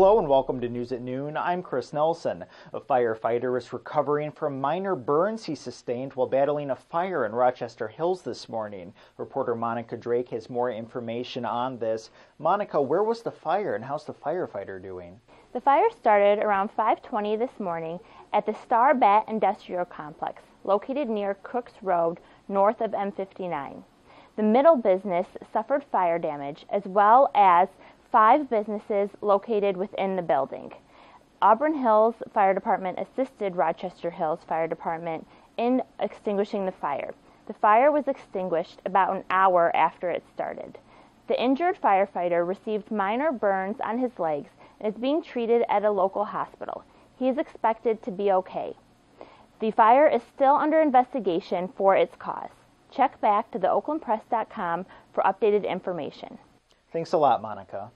Hello and welcome to News at Noon. I'm Chris Nelson. A firefighter is recovering from minor burns he sustained while battling a fire in Rochester Hills this morning. Reporter Monica Drake has more information on this. Monica, where was the fire and how's the firefighter doing? The fire started around 5:20 this morning at the Star Bat Industrial Complex, located near Cooks Road, north of M59. The middle business suffered fire damage, as well as 5 businesses located within the building. Auburn Hills Fire Department assisted Rochester Hills Fire Department in extinguishing the fire. The fire was extinguished about an hour after it started. The injured firefighter received minor burns on his legs and is being treated at a local hospital. He is expected to be okay. The fire is still under investigation for its cause. Check back to the oaklandpress.com for updated information. Thanks a lot, Monica.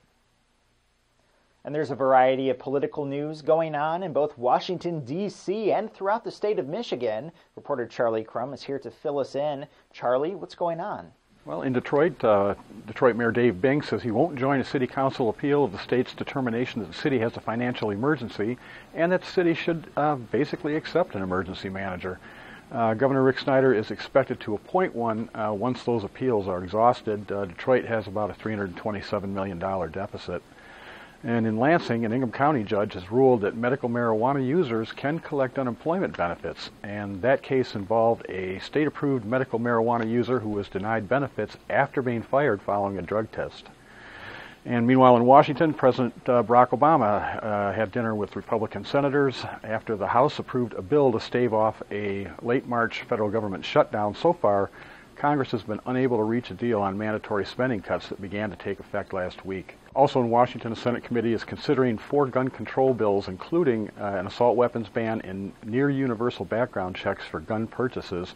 And there's a variety of political news going on in both Washington, D.C. and throughout the state of Michigan. Reporter Charlie Crum is here to fill us in. Charlie, what's going on? Well, in Detroit, Detroit Mayor Dave Bing says he won't join a city council appeal of the state's determination that the city has a financial emergency and that the city should basically accept an emergency manager. Governor Rick Snyder is expected to appoint one once those appeals are exhausted. Detroit has about a $327 million deficit. And in Lansing, an Ingham County judge has ruled that medical marijuana users can collect unemployment benefits. And that case involved a state-approved medical marijuana user who was denied benefits after being fired following a drug test. And meanwhile in Washington, President Barack Obama had dinner with Republican senators after the House approved a bill to stave off a late March federal government shutdown. So far, Congress has been unable to reach a deal on mandatory spending cuts that began to take effect last week. Also in Washington, a Senate committee is considering 4 gun control bills, including an assault weapons ban and near-universal background checks for gun purchases.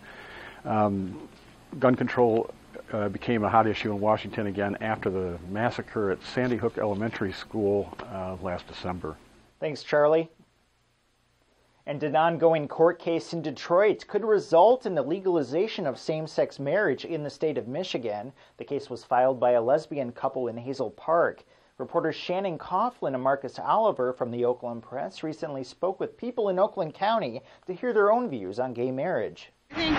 Gun control became a hot issue in Washington again after the massacre at Sandy Hook Elementary School last December. Thanks, Charlie. And an ongoing court case in Detroit could result in the legalization of same-sex marriage in the state of Michigan. The case was filed by a lesbian couple in Hazel Park. Reporters Shannon Coughlin and Marcus Oliver from the Oakland Press recently spoke with people in Oakland County to hear their own views on gay marriage. I think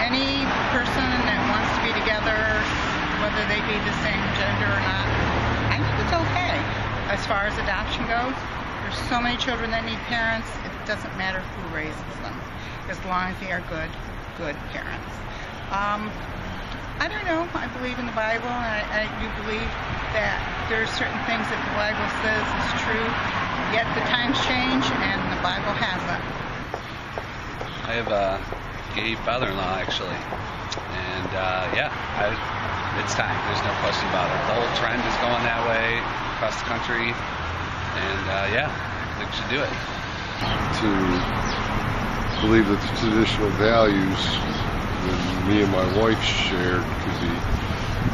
any person that wants to be together, whether they be the same gender or not, I think it's okay. As far as adoption goes, there's so many children that need parents. It doesn't matter who raises them, as long as they are good parents. I don't know. I believe in the Bible, and I do believe that there are certain things that the Bible says is true. Yet the times change, and the Bible hasn't. I have a gay father-in-law, actually, and it's time. There's no question about it. The whole trend is going that way across the country, and I think we should do it. To believe that the traditional values that me and my wife shared could be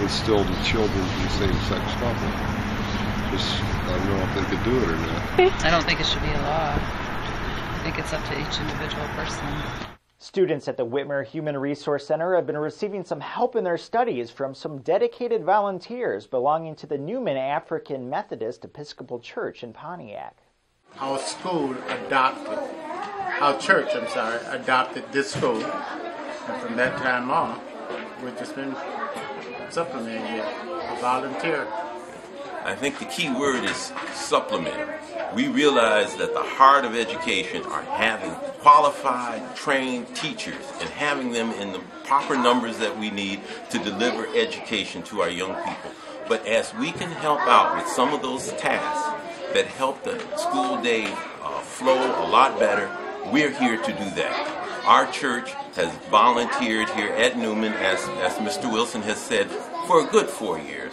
instilled in children from the same-sex couple. I don't know if they could do it or not. I don't think it should be a law. I think it's up to each individual person. Students at the Whitmer Human Resource Center have been receiving some help in their studies from some dedicated volunteers belonging to the Newman African Methodist Episcopal Church in Pontiac. Our church adopted this school, and from that time on, we've just been supplementing it, a volunteer. I think the key word is supplement. We realize that the heart of education are having qualified, trained teachers and having them in the proper numbers that we need to deliver education to our young people. But as we can help out with some of those tasks that help the school day flow a lot better, we're here to do that. Our church has volunteered here at Newman, as Mr. Wilson has said, for a good 4 years.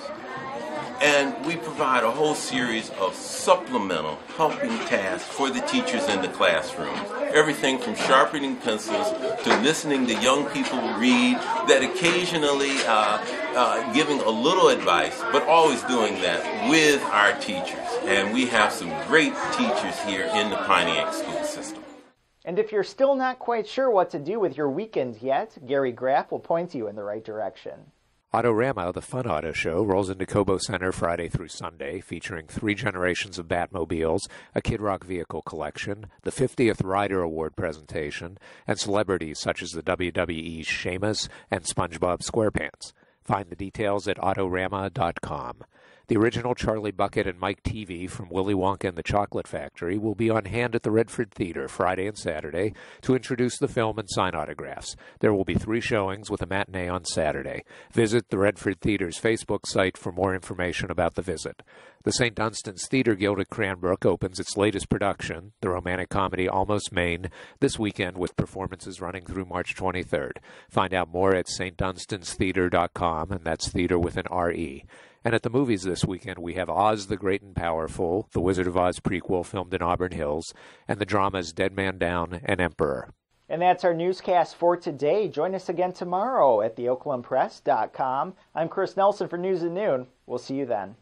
And we provide a whole series of supplemental helping tasks for the teachers in the classroom. Everything from sharpening pencils to listening to young people read, that occasionally giving a little advice, but always doing that with our teachers. And we have some great teachers here in the Pontiac school system. And if you're still not quite sure what to do with your weekend yet, Gary Graff will point you in the right direction. Autorama, the fun auto show, rolls into Cobo Center Friday through Sunday, featuring 3 generations of Batmobiles, a Kid Rock vehicle collection, the 50th Rider Award presentation, and celebrities such as the WWE's Sheamus and SpongeBob SquarePants. Find the details at Autorama.com. The original Charlie Bucket and Mike TV from Willy Wonka and the Chocolate Factory will be on hand at the Redford Theater Friday and Saturday to introduce the film and sign autographs. There will be 3 showings with a matinee on Saturday. Visit the Redford Theater's Facebook site for more information about the visit. The St. Dunstan's Theater Guild at Cranbrook opens its latest production, the romantic comedy Almost Maine, this weekend with performances running through March 23rd. Find out more at stdunstan.theater.com, and that's theater with an R-E. And at the movies this weekend, we have Oz the Great and Powerful, the Wizard of Oz prequel filmed in Auburn Hills, and the dramas Dead Man Down and Emperor. And that's our newscast for today. Join us again tomorrow at theoaklandpress.com. I'm Chris Nelson for News at Noon. We'll see you then.